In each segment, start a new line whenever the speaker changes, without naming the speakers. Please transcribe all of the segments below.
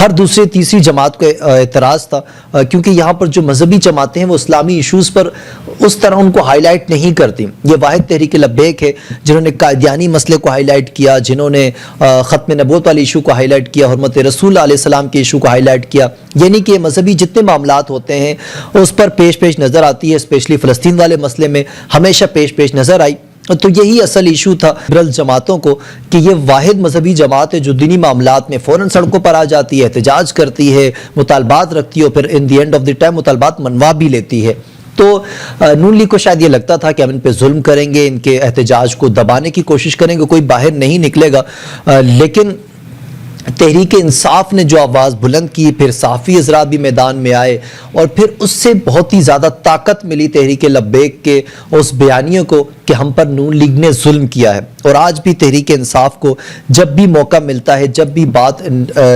ہر دوسرے تیسری جماعت کو اعتراض تھا کیونکہ یہاں پر جو مذہبی جماعتیں ہیں وہ اسلامی ایشوز پر اس طرح ان کو ہائی لائٹ نہیں کرتی. یہ واحد تحریک لبیک ہے جنہوں نے قادیانی مسئلے کو ہائی لائٹ کیا, جنہوں نے ختم نبوت والے ایشو کو ہائی لائٹ کیا, حرمت رسول علیہ السلام کے ایشو کو ہائی لائٹ کیا. یعنی کہ مذہبی جتنے معاملات ہوتے ہیں اس پر پیش نظر آتی ہے, اسپیشلی فلسطین والے مسئلے میں ہمیشہ پیش نظر آئی. تو یہی اصل ایشو تھا لبرل جماعتوں کو کہ یہ واحد مذہبی جماعت ہے جو دینی معاملات میں فوراً سڑکوں پر آ جاتی ہے, احتجاج کرتی ہے, مطالبات رکھتی ہے اور پھر in the end of the time مطالبات منوا بھی لیتی ہے. تو نون لیگ کو شاید یہ لگتا تھا کہ ہم ان پہ ظلم کریں گے, ان کے احتجاج کو دبانے کی کوشش کریں گے, کوئی باہر نہیں نکلے گا. لیکن تحریک انصاف نے جو آواز بلند کی, پھر صحافی حضرات بھی میدان میں آئے اور پھر اس سے بہت ہی زیادہ طاقت ملی تحریک لبیک کے اس بیانیوں کو کہ ہم پر نون لیگ نے ظلم کیا ہے. اور آج بھی تحریک انصاف کو جب بھی موقع ملتا ہے, جب بھی بات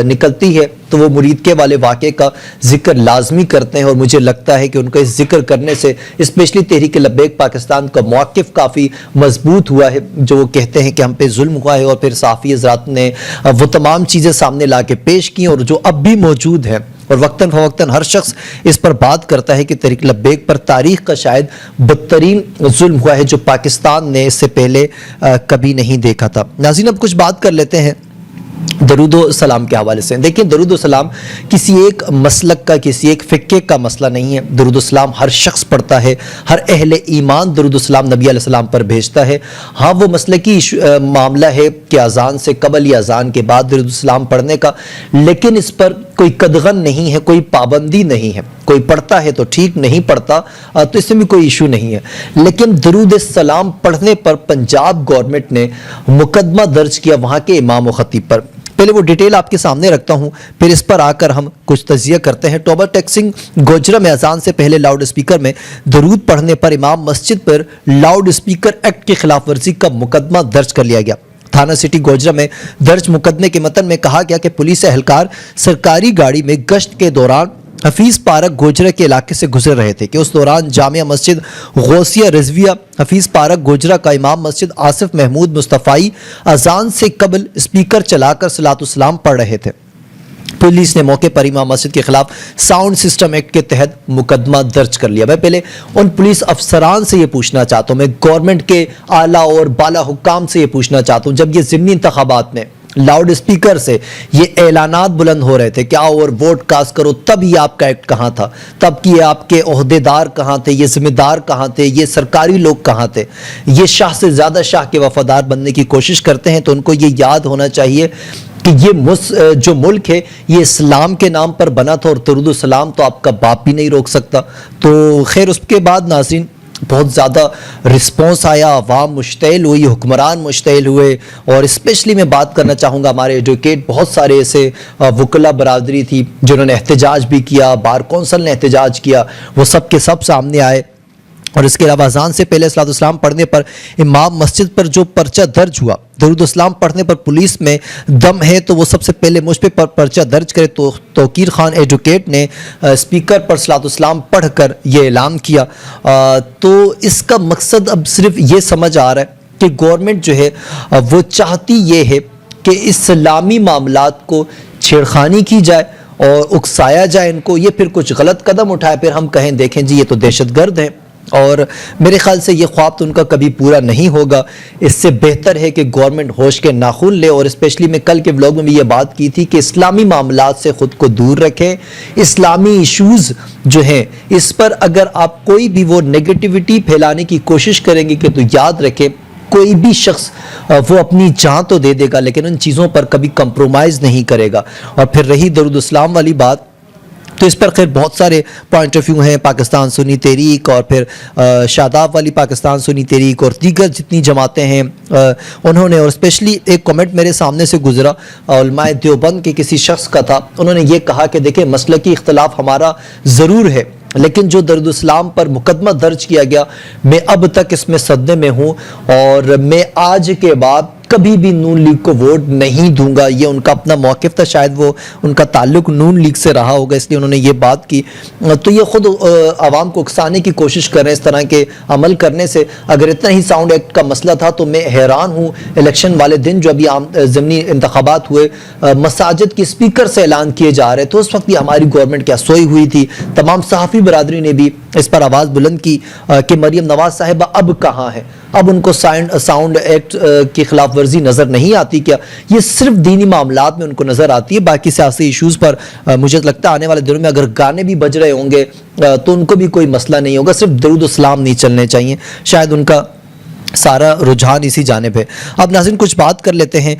نکلتی ہے تو وہ مرید کے والے واقعے کا ذکر لازمی کرتے ہیں. اور مجھے لگتا ہے کہ ان کا اس ذکر کرنے سے اسپیشلی تحریک لبیک پاکستان کا موقف کافی مضبوط ہوا ہے, جو وہ کہتے ہیں کہ ہم پہ ظلم ہوا ہے. اور پھر صحافی حضرات نے وہ تمام چیزیں سامنے لا کے پیش کی اور جو اب بھی موجود ہیں, اور وقتاً فوقتاً ہر شخص اس پر بات کرتا ہے کہ تحریک لبیک پر تاریخ کا شاید بدترین ظلم ہوا ہے جو پاکستان نے اس سے پہلے کبھی نہیں دیکھا تھا. ناظرین, اب کچھ بات کر لیتے ہیں درود و سلام کے حوالے سے. دیکھیں, درود و سلام کسی ایک مسلک کا, کسی ایک فقہ کا مسئلہ نہیں ہے. درود و سلام ہر شخص پڑھتا ہے, ہر اہل ایمان درود و سلام نبی علیہ السلام پر بھیجتا ہے. ہاں, وہ مسلکی معاملہ ہے کہ اذان سے قبل یا اذان کے بعد درود و سلام پڑھنے کا, لیکن اس پر کوئی قدغن نہیں ہے, کوئی پابندی نہیں ہے. کوئی پڑھتا ہے تو ٹھیک, نہیں پڑھتا تو اس میں بھی کوئی ایشو نہیں ہے. لیکن درود السلام پڑھنے پر پنجاب گورنمنٹ نے مقدمہ درج کیا وہاں کے امام و خطیب پر. پہلے وہ ڈیٹیل آپ کے سامنے رکھتا ہوں, پھر اس پر آ کر ہم کچھ تجزیہ کرتے ہیں. ٹوبر ٹیکسنگ گوجرہ میں اذان سے پہلے لاؤڈ اسپیکر میں درود پڑھنے پر امام مسجد پر لاؤڈ اسپیکر ایکٹ کی خلاف ورزی کا مقدمہ درج کر لیا گیا. تھانہ سٹی گوجرہ میں درج مقدمے کے متن میں کہا گیا کہ پولیس اہلکار سرکاری گاڑی میں گشت کے دوران حفیظ پارک گوجرہ کے علاقے سے گزر رہے تھے کہ اس دوران جامعہ مسجد غوثیہ رضویہ حفیظ پارک گوجرہ کا امام مسجد آصف محمود مصطفی اذان سے قبل اسپیکر چلا کر صلاۃ السلام پڑھ رہے تھے. پولیس نے موقع پر امام مسجد کے خلاف ساؤنڈ سسٹم ایکٹ کے تحت مقدمہ درج کر لیا. میں پہلے ان پولیس افسران سے یہ پوچھنا چاہتا ہوں, میں گورنمنٹ کے اعلیٰ اور بالا حکام سے یہ پوچھنا چاہتا ہوں, جب یہ ضمنی انتخابات میں لاؤڈ اسپیکر سے یہ اعلانات بلند ہو رہے تھے کہ آؤ اور ووٹ کاسٹ کرو, تب یہ آپ کا ایکٹ کہاں تھا؟ تب کہ آپ کے عہدیدار کہاں تھے؟ یہ ذمہ دار کہاں تھے؟ یہ سرکاری لوگ کہاں تھے؟ یہ شاہ سے زیادہ شاہ کے وفادار بننے کی کوشش کرتے ہیں, تو ان کو یہ یاد ہونا چاہیے کہ یہ جو ملک ہے یہ اسلام کے نام پر بنا تھا, اور درود السلام تو آپ کا باپ بھی نہیں روک سکتا. تو خیر, اس کے بعد ناظرین بہت زیادہ رسپانس آیا, عوام مشتعل ہوئی, حکمران مشتعل ہوئے. اور اسپیشلی میں بات کرنا چاہوں گا ہمارے ایڈوکیٹ, بہت سارے ایسے وکلا برادری تھی جنہوں نے احتجاج بھی کیا, بار کونسل نے احتجاج کیا, وہ سب کے سب سامنے آئے. اور اس کے علاوہ اذان سے پہلے صلاۃ السلام پڑھنے پر امام مسجد پر جو پرچہ درج ہوا, درود السلام پڑھنے پر پولیس میں دم ہے تو وہ سب سے پہلے مجھ پہ پرچہ درج کرے. تو توقیر خان ایڈوکیٹ نے اسپیکر پر صلاۃ السلام پڑھ کر یہ اعلان کیا. تو اس کا مقصد اب صرف یہ سمجھ آ رہا ہے کہ گورنمنٹ جو ہے وہ چاہتی یہ ہے کہ اسلامی معاملات کو چھیڑخانی کی جائے اور اکسایا جائے ان کو, یہ پھر کچھ غلط قدم اٹھائے, پھر ہم کہیں دیکھیں جی یہ تو دہشت گرد ہیں. اور میرے خیال سے یہ خواب تو ان کا کبھی پورا نہیں ہوگا. اس سے بہتر ہے کہ گورنمنٹ ہوش کے ناخن لے. اور اسپیشلی میں کل کے ولاگ میں بھی یہ بات کی تھی کہ اسلامی معاملات سے خود کو دور رکھیں. اسلامی ایشوز جو ہیں اس پر اگر آپ کوئی بھی وہ نیگیٹیوٹی پھیلانے کی کوشش کریں گے کہ تو یاد رکھیں کوئی بھی شخص وہ اپنی جان تو دے دے گا لیکن ان چیزوں پر کبھی کمپرومائز نہیں کرے گا. اور پھر رہی درود السلام والی بات, تو اس پر خیر بہت سارے پوائنٹ آف ویو ہیں. پاکستان سنی تحریک اور پھر شاداب والی پاکستان سنی تحریک اور دیگر جتنی جماعتیں ہیں انہوں نے, اور اسپیشلی ایک کمنٹ میرے سامنے سے گزرا علماء دیوبند کے کسی شخص کا تھا, انہوں نے یہ کہا کہ دیکھیں مسلکی اختلاف ہمارا ضرور ہے لیکن جو درود السلام پر مقدمہ درج کیا گیا میں اب تک اس میں صدمے میں ہوں, اور میں آج کے بعد کبھی بھی نون لیگ کو ووٹ نہیں دوں گا، یہ ان کا اپنا موقف تھا، شاید وہ ان کا تعلق نون لیگ سے رہا ہوگا اس لیے انہوں نے یہ بات کی، تو یہ خود عوام کو اکسانے کی کوشش کر رہے ہیں اس طرح کے عمل کرنے سے۔ اگر اتنا ہی ساؤنڈ ایکٹ کا مسئلہ تھا تو میں حیران ہوں، الیکشن والے دن جو ابھی ضمنی انتخابات ہوئے، مساجد کے اسپیکر سے اعلان کیے جا رہے تو اس وقت یہ ہماری گورنمنٹ کیا سوئی ہوئی تھی؟ تمام صحافی برادری نے بھی اس پر آواز بلند کی کہ مریم نواز صاحبہ اب کہاں ہے؟ اب ان کو ساؤنڈ ایکٹ کی خلاف ورزی نظر نہیں آتی کیا؟ یہ صرف دینی معاملات میں ان کو نظر آتی ہے، باقی سیاسی ایشوز پر مجھے لگتا ہے آنے والے دنوں میں اگر گانے بھی بج رہے ہوں گے تو ان کو بھی کوئی مسئلہ نہیں ہوگا، صرف درود و سلام نہیں چلنے چاہیے، شاید ان کا سارا رجحان اسی جانب ہے۔ اب ناظرین کچھ بات کر لیتے ہیں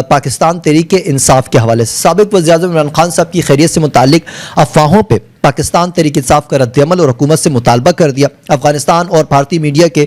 پاکستان تحریک انصاف کے حوالے سے۔ سابق وزیر اعظم عمران خان صاحب کی خیریت سے متعلق افواہوں پہ پاکستان تحریک انصاف کا رد عمل اور حکومت سے مطالبہ کر دیا۔ افغانستان اور بھارتی میڈیا کے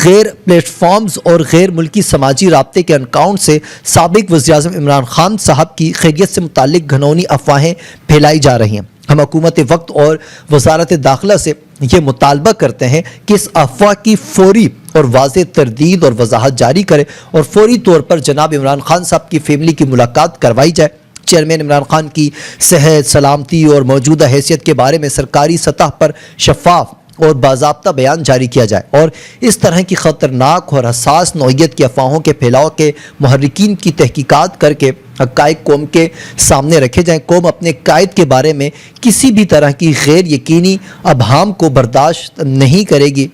غیر پلیٹ فارمز اور غیر ملکی سماجی رابطے کے اکاؤنٹ سے سابق وزیر اعظم عمران خان صاحب کی خیریت سے متعلق گھنونی افواہیں پھیلائی جا رہی ہیں۔ ہم حکومت وقت اور وزارت داخلہ سے یہ مطالبہ کرتے ہیں کہ اس افواہ کی فوری اور واضح تردید اور وضاحت جاری کرے اور فوری طور پر جناب عمران خان صاحب کی فیملی کی ملاقات کروائی جائے۔ چیئرمین عمران خان کی صحت، سلامتی اور موجودہ حیثیت کے بارے میں سرکاری سطح پر شفاف اور باضابطہ بیان جاری کیا جائے اور اس طرح کی خطرناک اور حساس نوعیت کی افواہوں کے پھیلاؤ کے محرکین کی تحقیقات کر کے حقائق قوم کے سامنے رکھے جائیں۔ قوم اپنے قائد کے بارے میں کسی بھی طرح کی غیر یقینی ابہام کو برداشت نہیں کرے گی۔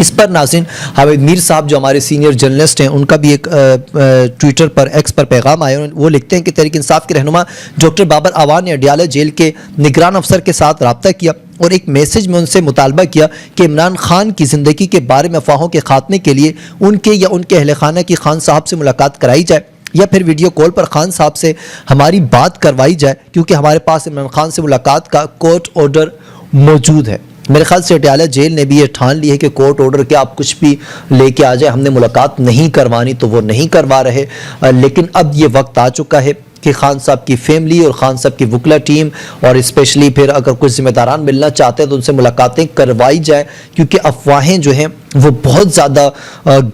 اس پر ناظرین حامد میر صاحب جو ہمارے سینئر جرنلسٹ ہیں ان کا بھی ایک ٹویٹر پر ایکس پر پیغام آیا، وہ لکھتے ہیں کہ تحریک انصاف کے رہنما ڈاکٹر بابر اعوان نے اڈیالہ جیل کے نگران افسر کے ساتھ رابطہ کیا اور ایک میسج میں ان سے مطالبہ کیا کہ عمران خان کی زندگی کے بارے میں افواہوں کے خاتمے کے لیے ان کے یا ان کے اہل خانہ کی خان صاحب سے ملاقات کرائی جائے یا پھر ویڈیو کال پر خان صاحب سے ہماری بات کروائی جائے، کیونکہ ہمارے پاس عمران خان سے ملاقات کا کورٹ آرڈر موجود ہے۔ میرے خیال سے اڈیالہ جیل نے بھی یہ ٹھان لی ہے کہ کورٹ آرڈر کے آپ کچھ بھی لے کے آ جائے، ہم نے ملاقات نہیں کروانی تو وہ نہیں کروا رہے، لیکن اب یہ وقت آ چکا ہے کہ خان صاحب کی فیملی اور خان صاحب کی وکلا ٹیم اور اسپیشلی پھر اگر کچھ ذمہ داران ملنا چاہتے ہیں تو ان سے ملاقاتیں کروائی جائیں، کیونکہ افواہیں جو ہیں وہ بہت زیادہ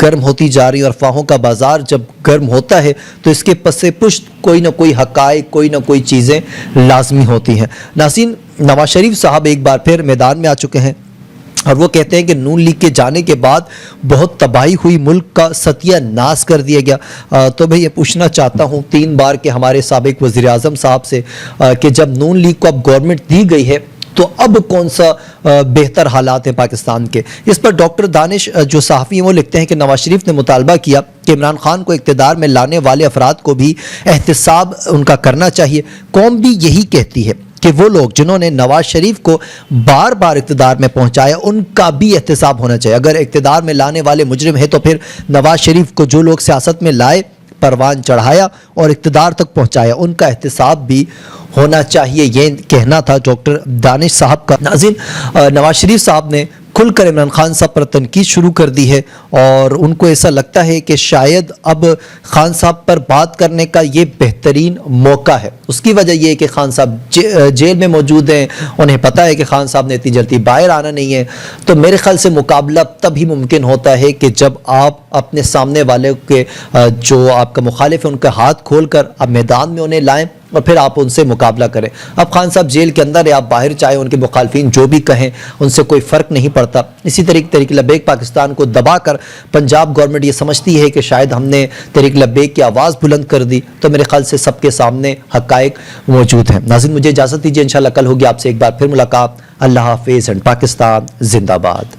گرم ہوتی جا رہی ہیں اور افواہوں کا بازار جب گرم ہوتا ہے تو اس کے پس پشت کوئی نہ کوئی حقائق، کوئی نہ کوئی چیزیں لازمی ہوتی ہیں۔ ناظرین نواز شریف صاحب ایک بار پھر میدان میں آ چکے ہیں اور وہ کہتے ہیں کہ نون لیگ کے جانے کے بعد بہت تباہی ہوئی، ملک کا ستیہ ناس کر دیا گیا۔ تو میں یہ پوچھنا چاہتا ہوں 3 بار کے ہمارے سابق وزیر اعظم صاحب سے کہ جب نون لیگ کو اب گورنمنٹ دی گئی ہے تو اب کون سا بہتر حالات ہیں پاکستان کے؟ اس پر ڈاکٹر دانش جو صحافی ہیں وہ لکھتے ہیں کہ نواز شریف نے مطالبہ کیا کہ عمران خان کو اقتدار میں لانے والے افراد کو بھی احتساب ان کا کرنا چاہیے۔ قوم بھی یہی کہتی ہے کہ وہ لوگ جنہوں نے نواز شریف کو بار بار اقتدار میں پہنچایا ان کا بھی احتساب ہونا چاہیے۔ اگر اقتدار میں لانے والے مجرم ہیں تو پھر نواز شریف کو جو لوگ سیاست میں لائے، پروان چڑھایا اور اقتدار تک پہنچایا، ان کا احتساب بھی ہونا چاہیے، یہ کہنا تھا ڈاکٹر دانش صاحب کا۔ ناظرین نواز شریف صاحب نے کھل کر عمران خان صاحب پر تنقید شروع کر دی ہے اور ان کو ایسا لگتا ہے کہ شاید اب خان صاحب پر بات کرنے کا یہ بہترین موقع ہے۔ اس کی وجہ یہ ہے کہ خان صاحب جیل میں موجود ہیں، انہیں پتہ ہے کہ خان صاحب نے اتنی جلدی باہر آنا نہیں ہے، تو میرے خیال سے مقابلہ تب ہی ممکن ہوتا ہے کہ جب آپ اپنے سامنے والے کے جو آپ کا مخالف ہے ان کا ہاتھ کھول کر اب میدان میں انہیں لائیں اور پھر آپ ان سے مقابلہ کریں۔ اب خان صاحب جیل کے اندر ہے، آپ باہر چاہے ان کے مخالفین جو بھی کہیں ان سے کوئی فرق نہیں پڑتا۔ اسی طریقے تحریک لبیک پاکستان کو دبا کر پنجاب گورنمنٹ یہ سمجھتی ہے کہ شاید ہم نے تحریک لبیک کی آواز بلند کر دی، تو میرے خیال سے سب کے سامنے حقائق موجود ہیں۔ ناظرین مجھے اجازت دیجیے، انشاءاللہ کل ہوگی آپ سے ایک بار پھر ملاقات۔ اللہ حافظ، اینڈ پاکستان زندہ باد۔